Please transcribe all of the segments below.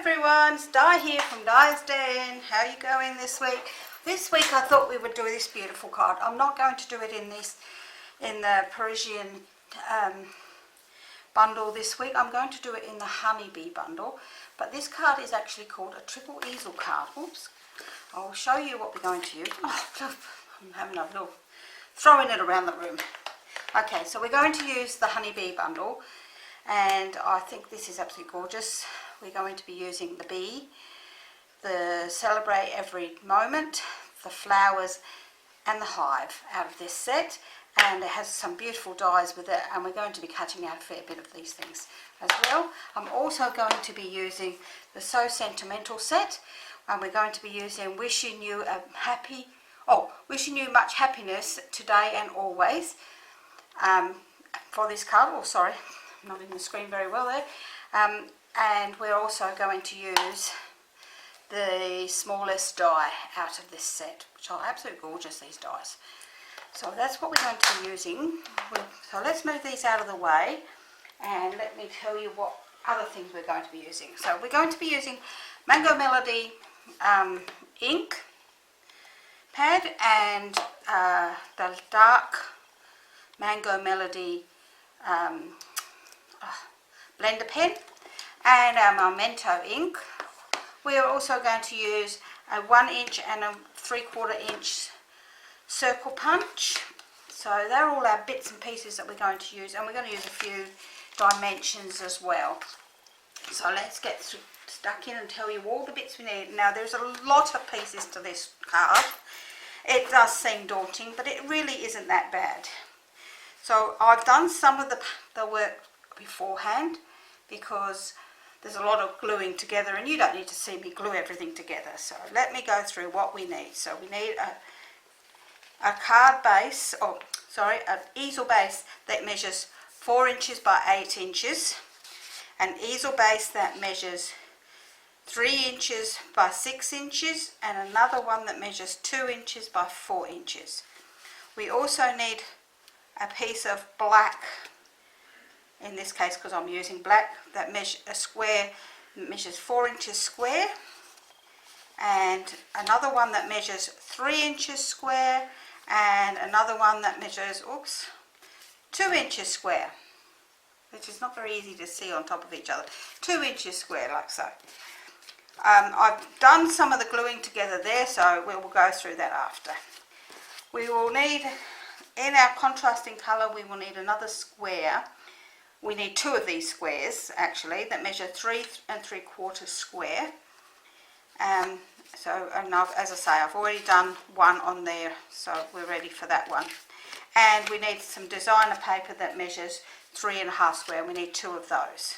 everyone, it's Di here from Diane. How are you going this week? This week I thought we would do this beautiful card. I'm not going to do it in the Parisian bundle this week. I'm going to do it in the honeybee bundle. But this card is actually called a triple easel card. Oops. I'll show you what we're going to use. Oh, I'm having a little throwing it around the room. Okay, so we're going to use the honeybee bundle, and I think this is absolutely gorgeous. We're going to be using the bee, the celebrate every moment, the flowers and the hive out of this set, and it has some beautiful dies with it, and we're going to be cutting out a fair bit of these things as well. I'm also going to be using the So Sentimental set, and we're going to be using wishing you much happiness today and always for this card. Oh, sorry, I'm not in the screen very well there. And we're also going to use the smallest die out of this set, which are absolutely gorgeous, these dies. So that's what we're going to be using. So let's move these out of the way, and let me tell you what other things we're going to be using. So we're going to be using Mango Melody ink pad and the dark Mango Melody blender pen and our Memento ink. We are also going to use a 1 inch and a 3/4 inch circle punch. So they're all our bits and pieces that we're going to use, and we're going to use a few dimensions as well. So let's get stuck in and tell you all the bits we need. Now there's a lot of pieces to this card. It does seem daunting, but it really isn't that bad. So I've done some of the work beforehand, because there's a lot of gluing together, and you don't need to see me glue everything together. So let me go through what we need. So we need a card base, an easel base that measures 4 inches by 8 inches, an easel base that measures 3 inches by 6 inches, and another one that measures 2 inches by 4 inches. We also need a piece of black, in this case because I'm using black, that a square that measures 4 inches square, and another one that measures 3 inches square, and another one that measures 2 inches square, which is not very easy to see on top of each other. 2 inches square, like so. I've done some of the gluing together there, so we will go through that after. We will need, in our contrasting colour, we will need another square. We need 2 of these squares actually that measure 3 3/4 square. As I say, I've already done one on there, so we're ready for that one. And we need some designer paper that measures 3.5 square. We need 2 of those.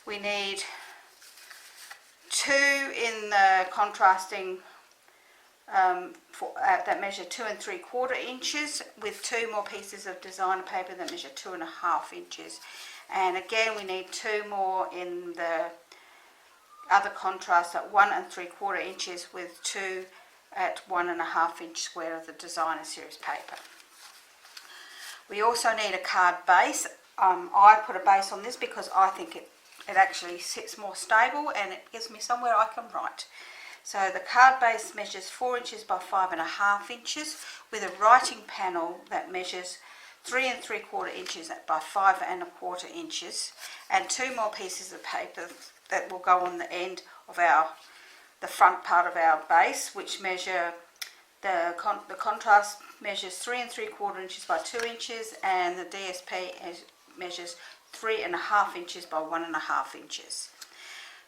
We need 2 in the contrasting that measure 2 3/4 inches, with 2 more pieces of designer paper that measure 2.5 inches. And again, we need 2 more in the other contrast at 1 3/4 inches, with 2 at 1.5 inch square of the designer series paper. We also need a card base. I put a base on this because I think it actually sits more stable, and it gives me somewhere I can write. So the card base measures 4 inches by 5.5 inches, with a writing panel that measures 3 3/4 inches by 5.25 inches, and 2 more pieces of paper that will go on the end of the front part of our base, which measure the contrast measures 3 3/4 inches by 2 inches, and the DSP measures 3.5 inches by 1.5 inches.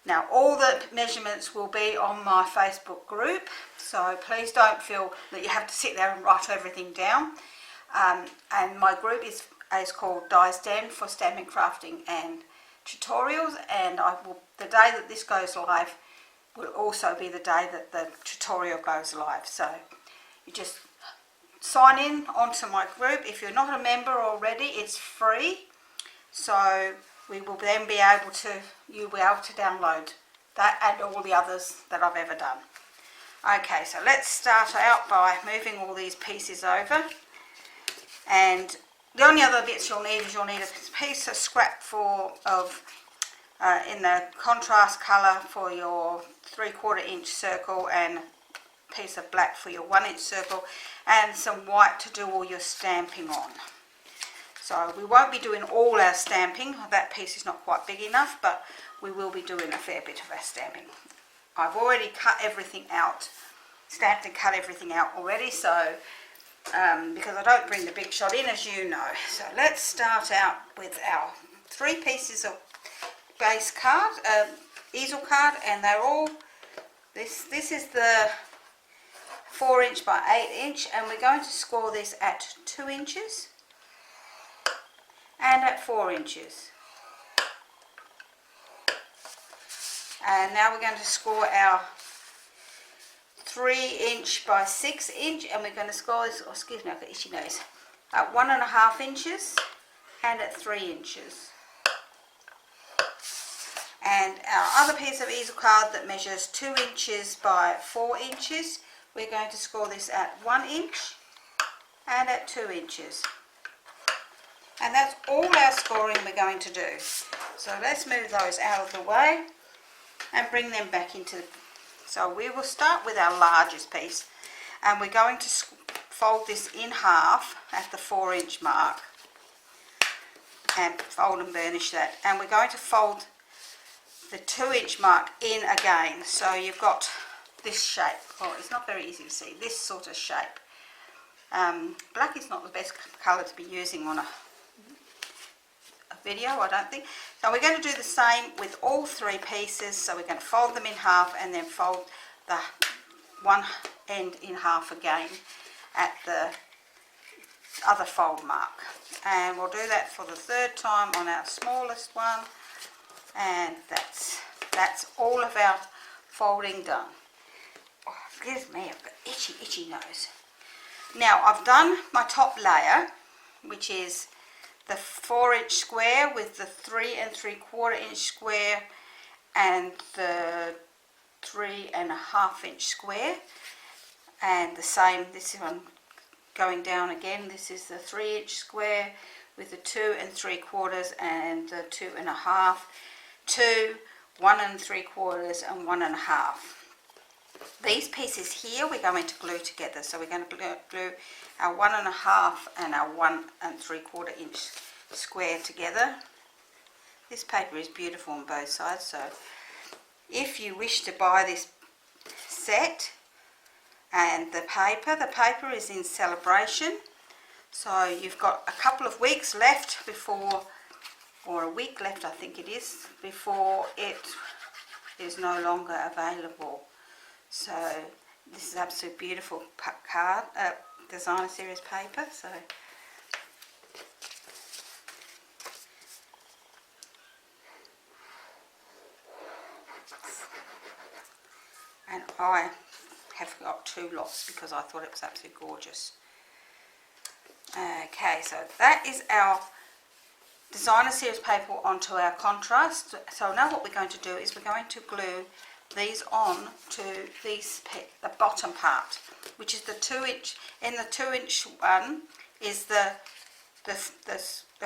Now all the measurements will be on my Facebook group, so please don't feel that you have to sit there and write everything down. And my group is called Diane for Stamping, Crafting and Tutorials, and the day that this goes live will also be the day that the tutorial goes live. So you just sign in onto my group. If you're not a member already, it's free. So we will then you'll be able to download that and all the others that I've ever done. Okay, so let's start out by moving all these pieces over. And the only other bits you'll need is a piece of scrap of in the contrast colour for your 3/4 inch circle, and a piece of black for your 1 inch circle, and some white to do all your stamping on. So we won't be doing all our stamping, that piece is not quite big enough, but we will be doing a fair bit of our stamping. I've already cut everything out, stamped and cut everything out already, so because I don't bring the big shot in, as you know. So let's start out with our 3 pieces of base card, easel card, and they're all, this is the 4 inch by 8 inch, and we're going to score this at 2 inches and at 4 inches. And now we're going to score our 3 inch by 6 inch, and we're going to score this, oh, excuse me, I've got itchy nose, at 1.5 inches and at 3 inches. And our other piece of easel card that measures 2 inches by 4 inches, we're going to score this at 1 inch and at 2 inches. And that's all our scoring we're going to do. So let's move those out of the way and bring them back into. So we will start with our largest piece, and we're going to fold this in half at the 4 inch mark, and fold and burnish that. And we're going to fold the 2 inch mark in again. So you've got this shape. Oh, it's not very easy to see. This sort of shape. Black is not the best colour to be using on a video, I don't think. So we're going to do the same with all 3 pieces. So we're going to fold them in half and then fold the one end in half again at the other fold mark. And we'll do that for the 3rd time on our smallest one. And that's all of our folding done. Oh, excuse me, I've got itchy nose. Now I've done my top layer, which is the 4 inch square with the 3 3/4 inch square and the 3.5 inch square, and the same, this one going down again, this is the 3 inch square with the 2 3/4 and the 2.5, 2, 1 3/4 and 1.5. These pieces here we're going to glue together, so we're going to glue our 1.5 and our 1 3/4 inch square together. This paper is beautiful on both sides, so if you wish to buy this set and the paper is in celebration, so you've got a couple of weeks left before, or a week left I think it is, before it is no longer available. So this is absolute beautiful card, designer series paper. So and I have got 2 lots because I thought it was absolutely gorgeous. Okay, so that is our designer series paper onto our contrast. So now what we're going to do is we're going to glue these on to the bottom part, which is the 2 inch. In the 2 inch one is the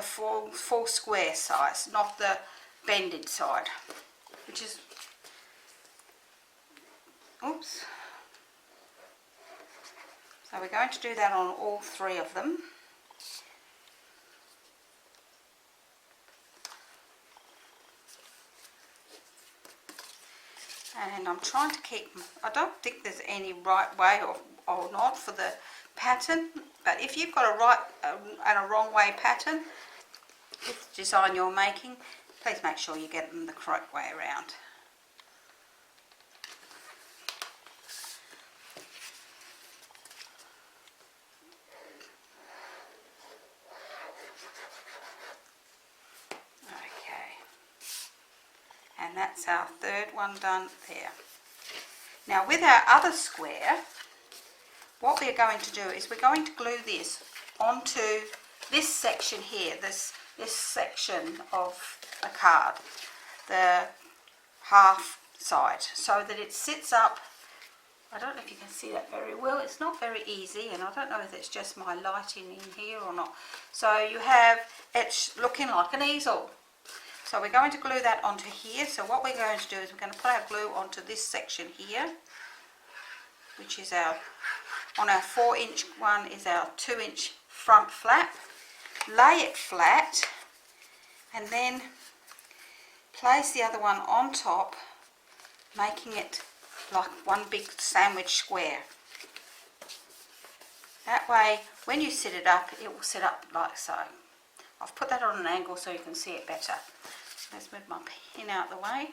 full square size, not the bended side, which is, oops. So we're going to do that on all 3 of them. And I'm trying to keep, I don't think there's any right way or not for the pattern, but if you've got a right and a wrong way pattern with the design you're making, please make sure you get them the correct way around. And that's our 3rd one done there. Now with our other square, what we're going to do is we're going to glue this onto this section here, this section of a card, the half side, so that it sits up. I don't know if you can see that very well. It's not very easy, and I don't know if it's just my lighting in here or not. So you have, it's looking like an easel. So we're going to glue that onto here. So what we're going to do is we're going to put our glue onto this section here, which is on our 4-inch one is our 2-inch front flap. Lay it flat and then place the other one on top, making it like one big sandwich square. That way when you sit it up, it will sit up like so. I've put that on an angle so you can see it better. Let's move my pin out the way.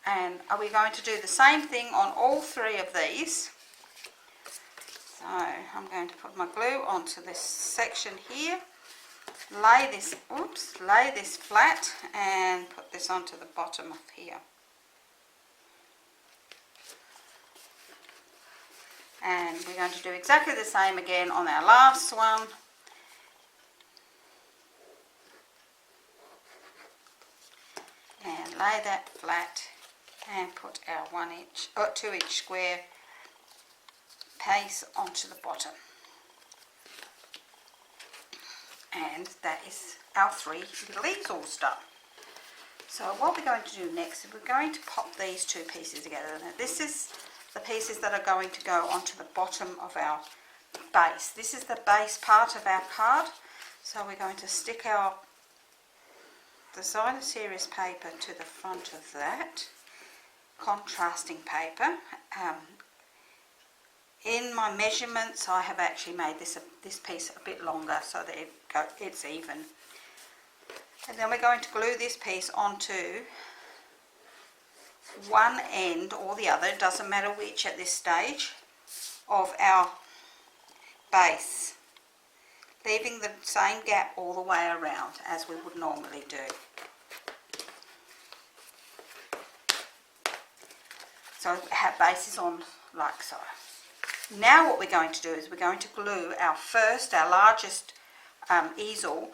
And are we going to do the same thing on all 3 of these? So I'm going to put my glue onto this section here, lay this flat and put this onto the bottom of here. And we're going to do exactly the same again on our last one. And lay that flat and put our 2-inch square piece onto the bottom. And that is our 3 little easels done. So what we're going to do next is we're going to pop these 2 pieces together. Now this is the pieces that are going to go onto the bottom of our base. This is the base part of our card. So we're going to stick our designer series paper to the front of that contrasting paper. In my measurements I have actually made this piece a bit longer so that it's even. And then we're going to glue this piece onto one end or the other, it doesn't matter which at this stage, of our base, leaving the same gap all the way around as we would normally do. So our base is on like so. Now what we're going to do is we're going to glue our largest easel,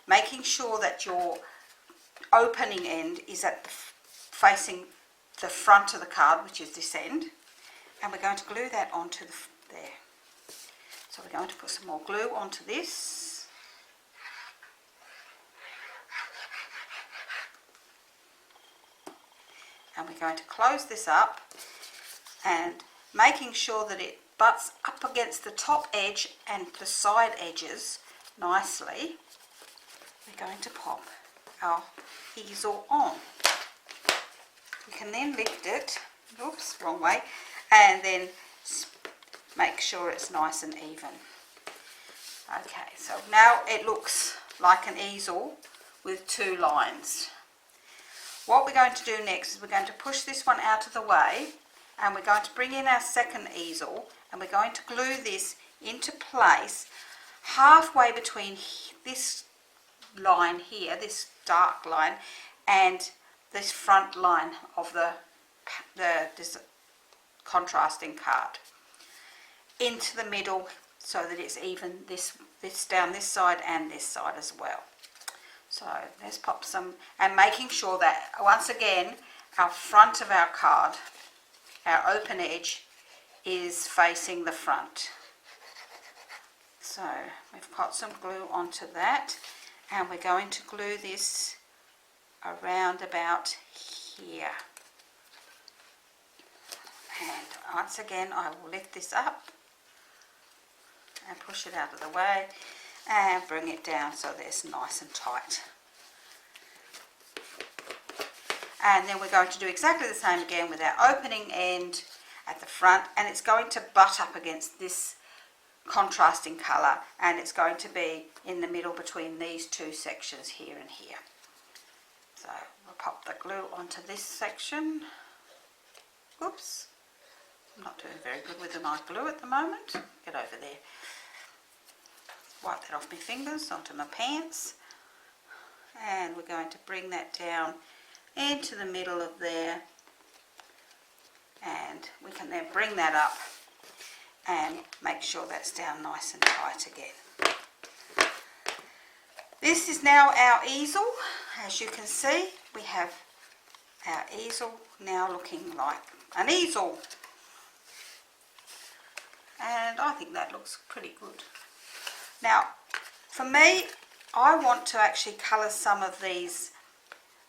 making sure that your opening end is facing the front of the card, which is this end, and we're going to glue that onto there. So we're going to put some more glue onto this. And we're going to close this up and making sure that it butts up against the top edge and the side edges nicely. We're going to pop our easel on. We can then lift it, oops, wrong way, and then make sure it's nice and even. Okay, so now it looks like an easel with 2 lines. What we're going to do next is we're going to push this one out of the way and we're going to bring in our second easel and we're going to glue this into place halfway between this line here, this dark line, and this front line of this contrasting card into the middle so that it's even this down this side and this side as well. So let's pop some, and making sure that once again our front of our card, our open edge, is facing the front. So we've got some glue onto that and we're going to glue this around about here. And once again I will lift this up and push it out of the way and bring it down so that it's nice and tight. And then we're going to do exactly the same again with our opening end at the front, and it's going to butt up against this contrasting colour and it's going to be in the middle between these 2 sections here and here. So we'll pop the glue onto this section. Oops, I'm not doing very good with my glue at the moment. Get over there. Wipe that off my fingers onto my pants. And we're going to bring that down into the middle of there. And we can then bring that up and make sure that's down nice and tight again. This is now our easel. As you can see, we have our easel now looking like an easel. And I think that looks pretty good. Now, for me, I want to actually colour some of these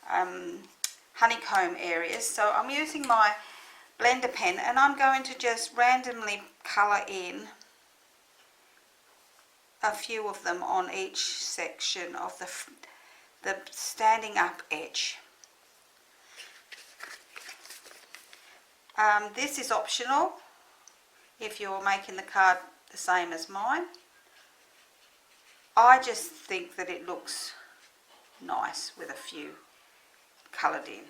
honeycomb areas. So I'm using my blender pen and I'm going to just randomly colour in a few of them on each section of the standing up edge. This is optional if you're making the card the same as mine. I just think that it looks nice with a few coloured in.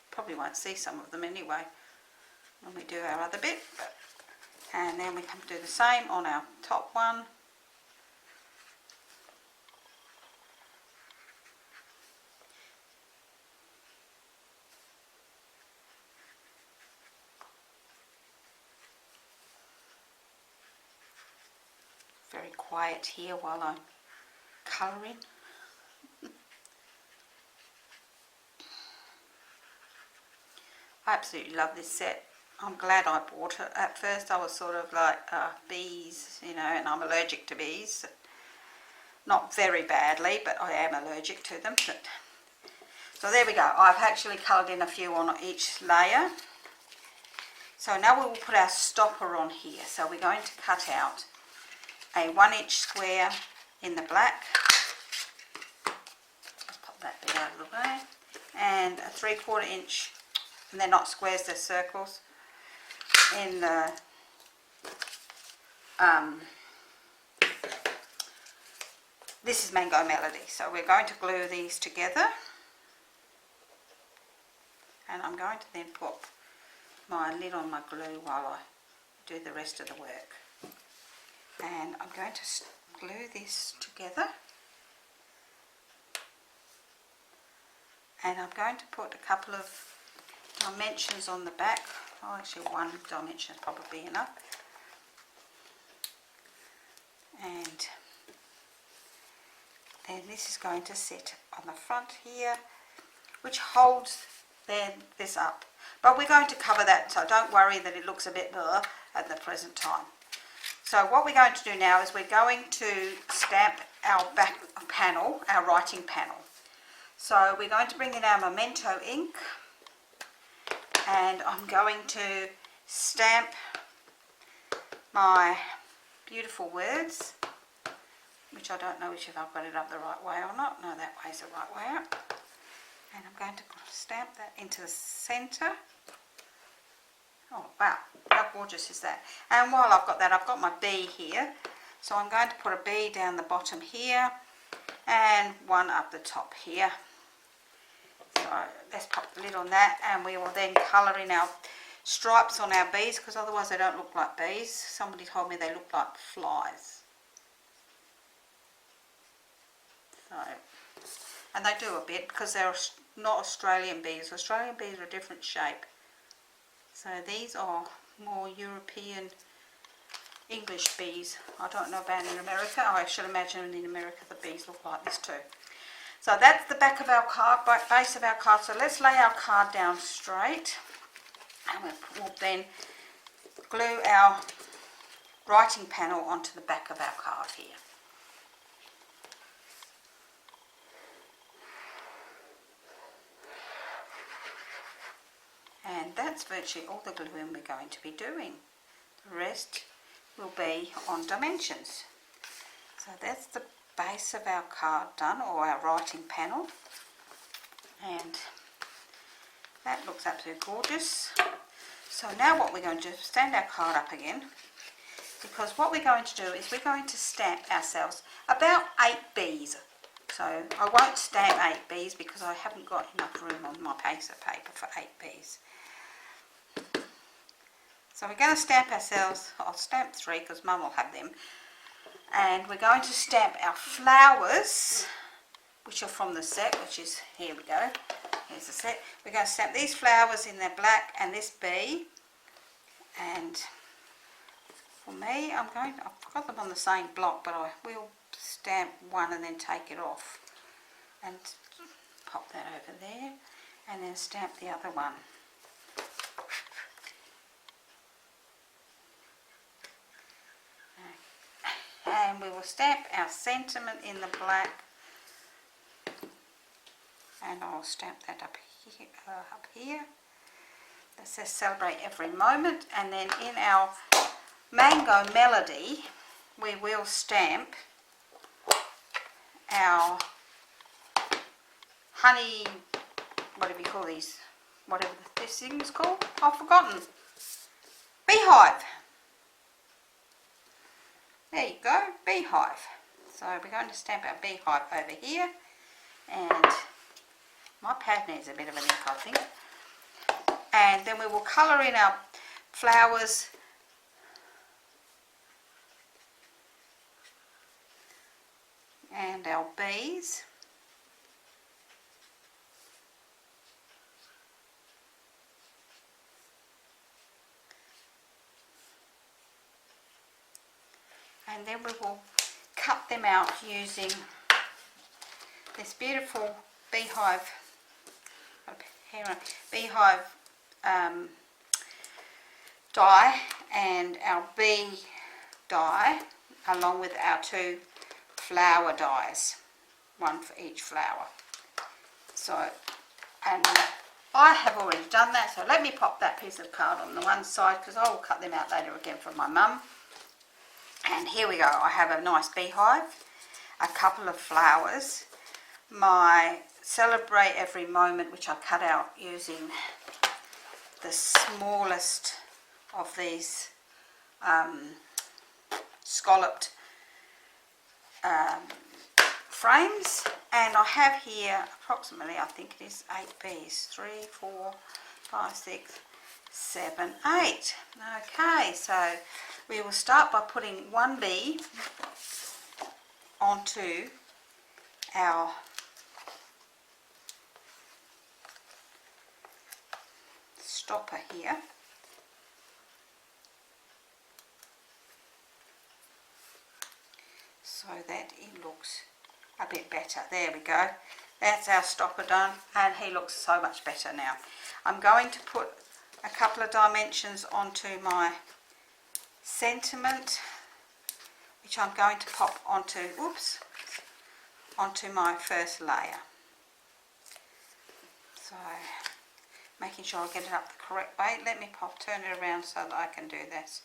Probably won't see some of them anyway when we do our other bit, and then we can do the same on our top one. Very quiet here while I'm colouring. I absolutely love this set. I'm glad I bought it. At first I was sort of like, bees, you know, and I'm allergic to bees. Not very badly, but I am allergic to them. So there we go. I've actually coloured in a few on each layer. So now we will put our stopper on here. So we're going to cut out a 1-inch square in the black. Let's pop that bit out of the way. And a 3/4 inch, and they're not squares, they're circles, in the this is Mango Melody. So we're going to glue these together, and I'm going to then put my lid on my glue while I do the rest of the work. And I'm going to glue this together, and I'm going to put a couple of dimensions on the back. Oh, actually 1 dimension is probably enough. And then this is going to sit on the front here, which holds this up. But we're going to cover that, so don't worry that it looks a bit blur at the present time. So what we're going to do now is we're going to stamp our back panel, our writing panel. So we're going to bring in our Memento ink, and I'm going to stamp my beautiful words, which I don't know if I've got it up the right way or not. No, that way's the right way up. And I'm going to stamp that into the centre. Oh wow, how gorgeous is that? And while I've got that, I've got my B here. So I'm going to put a B down the bottom here and one up the top here. So let's pop the lid on that, and we will then colour in our stripes on our bees, because otherwise they don't look like bees. Somebody told me they look like flies. So, and they do a bit because they're not Australian bees. Australian bees are a different shape. So these are more European English bees. I don't know about in America. I should imagine in America the bees look like this too. So that's the back of our card, base of our card. So let's lay our card down straight, and we'll then glue our writing panel onto the back of our card here. And that's virtually all the gluing we're going to be doing. The rest will be on dimensions. So that's the base of our card done, or our writing panel. And that looks absolutely gorgeous. So now what we're going to do is stand our card up again, because what we're going to do is we're going to stamp ourselves about 8 bees. So I won't stamp 8 bees because I haven't got enough room on my piece of paper for 8 bees. So we're going to stamp ourselves, I'll stamp 3 because Mum will have them. And we're going to stamp our flowers, which are from the set, which is, here we go, here's the set. We're going to stamp these flowers in their black and this bee. And for me, I've got them on the same block, but I will stamp one and then take it off. And pop that over there, and then stamp the other one. And and we will stamp our sentiment in the black, and I'll stamp that up here. That says celebrate every moment. And then in our mango melody we will stamp our honey, what do we call these, whatever this thing is called, I've forgotten, beehive. There you go, beehive. So we're going to stamp our beehive over here, and my pad needs a bit of an ink, I think. And then we will colour in our flowers and our bees. And then we will cut them out using this beautiful beehive die and our bee die, along with our two flower dies, one for each flower. So, and I have already done that, so let me pop that piece of card on the one side because I will cut them out later again from my mum. And here we go, I have a nice beehive, a couple of flowers, my celebrate every moment, which I cut out using the smallest of these scalloped frames, and I have here approximately, I think it is 8 bees, 3, 4, 5, 6, 7, 8. Okay, so we will start by putting one bee onto our stopper here. So that it looks a bit better. There we go. That's our stopper done, and he looks so much better now. I'm going to put a couple of dimensions onto my sentiment, which I'm going to pop onto, onto my first layer. So, making sure I get it up the correct way. Let me turn it around so that I can do this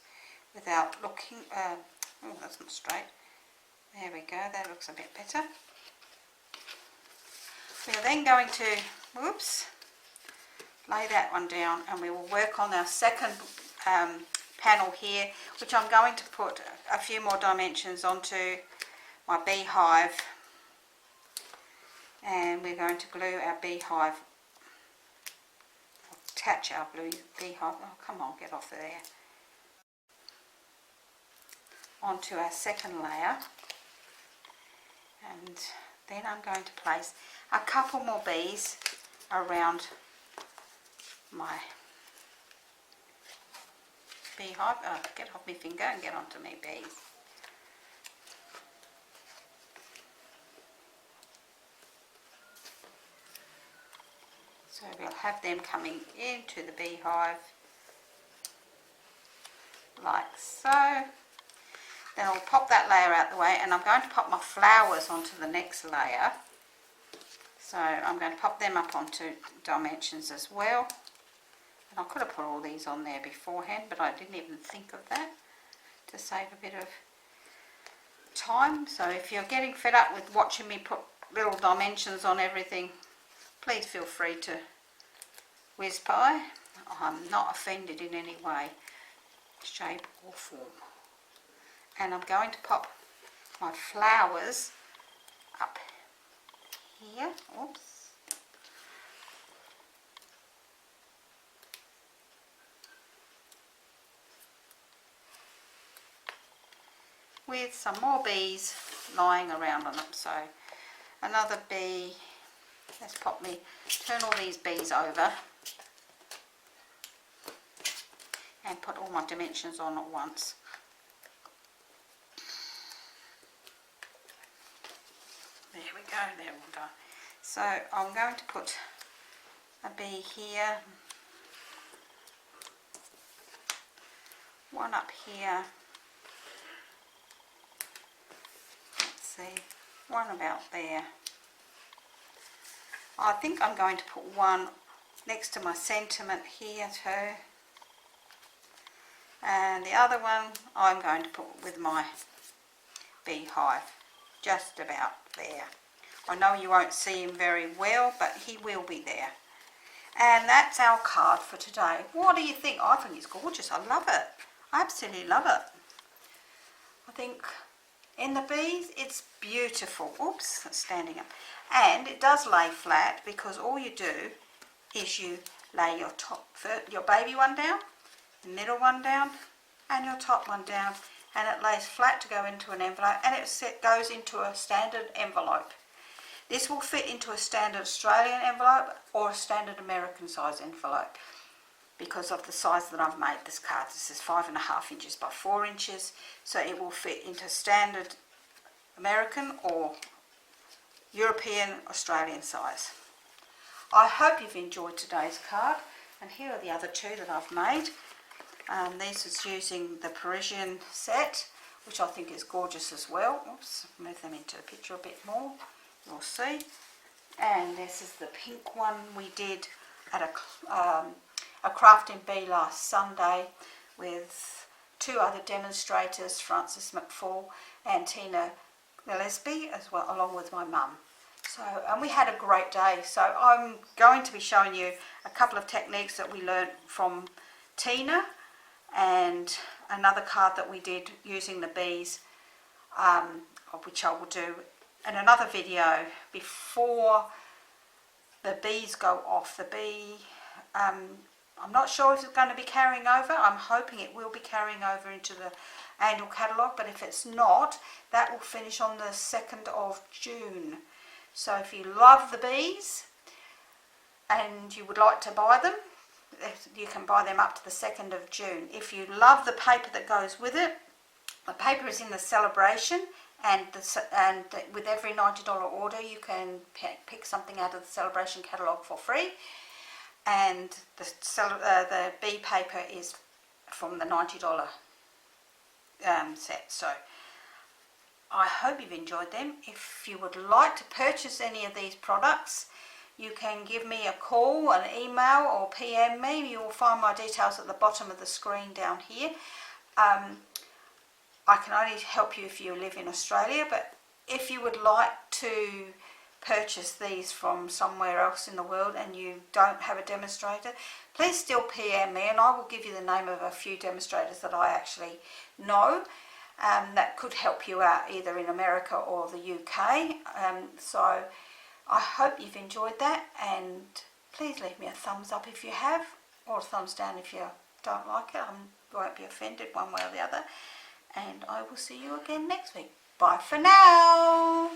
without looking, oh, that's not straight. There we go, that looks a bit better. We're then going to, lay that one down, and we will work on our second panel here, which I'm going to put a few more dimensions onto my beehive, and we're going to glue our beehive, attach our blue beehive, oh come on, get off of there, onto our second layer. And then I'm going to place a couple more bees around my beehive. Oh, get off my finger and get onto my bees. So we'll have them coming into the beehive like so. Then I'll pop that layer out the way, and I'm going to pop my flowers onto the next layer. So I'm going to pop them up onto dimensions as well. And I could have put all these on there beforehand, but I didn't even think of that, to save a bit of time. So if you're getting fed up with watching me put little dimensions on everything, please feel free to whiz by. I'm not offended in any way, shape or form. And I'm going to pop my flowers up here, with some more bees lying around on them. So another bee, let's turn all these bees over and put all my dimensions on at once. There we go, they're all done. So I'm going to put a bee here, one up here, see, one about there. I think I'm going to put one next to my sentiment here too. And the other one I'm going to put with my beehive, just about there. I know you won't see him very well, but he will be there. And that's our card for today. What do you think? I think it's gorgeous. I love it. I absolutely love it. I think in the bees, it's beautiful. Oops, that's standing up. And it does lay flat because all you do is you lay your baby one down, the middle one down, and your top one down, and it lays flat to go into an envelope, and it goes into a standard envelope. This will fit into a standard Australian envelope or a standard American size envelope because of the size that I've made this card. This is 5.5 inches by 4 inches, so it will fit into standard American or European Australian size. I hope you've enjoyed today's card, and here are the other two that I've made. This is using the Parisian set, which I think is gorgeous as well. Oops, move them into the picture a bit more. You'll see. And this is the pink one we did at a crafting bee last Sunday with two other demonstrators, Frances McFall and Tina Gillespie, as well, along with my mum. So, and we had a great day. So I'm going to be showing you a couple of techniques that we learned from Tina, and another card that we did using the bees, which I will do in another video before the bees go off. The bee, I'm not sure if it's going to be carrying over. I'm hoping it will be carrying over into the annual catalogue, but if it's not, that will finish on the 2nd of June. So if you love the bees and you would like to buy them, you can buy them up to the 2nd of June. If you love the paper that goes with it, the paper is in the celebration, and with every $90 order you can pick something out of the celebration catalogue for free, and the bee paper is from the $90 set. So I hope you've enjoyed them. If you would like to purchase any of these products, you can give me a call, an email, or PM me. You will find my details at the bottom of the screen down here. I can only help you if you live in Australia, but if you would like to purchase these from somewhere else in the world and you don't have a demonstrator, please still PM me, and I will give you the name of a few demonstrators that I actually know that could help you out either in America or the UK. So I hope you've enjoyed that, and please leave me a thumbs up if you have, or a thumbs down if you don't like it. I won't be offended one way or the other, and I will see you again next week. Bye for now.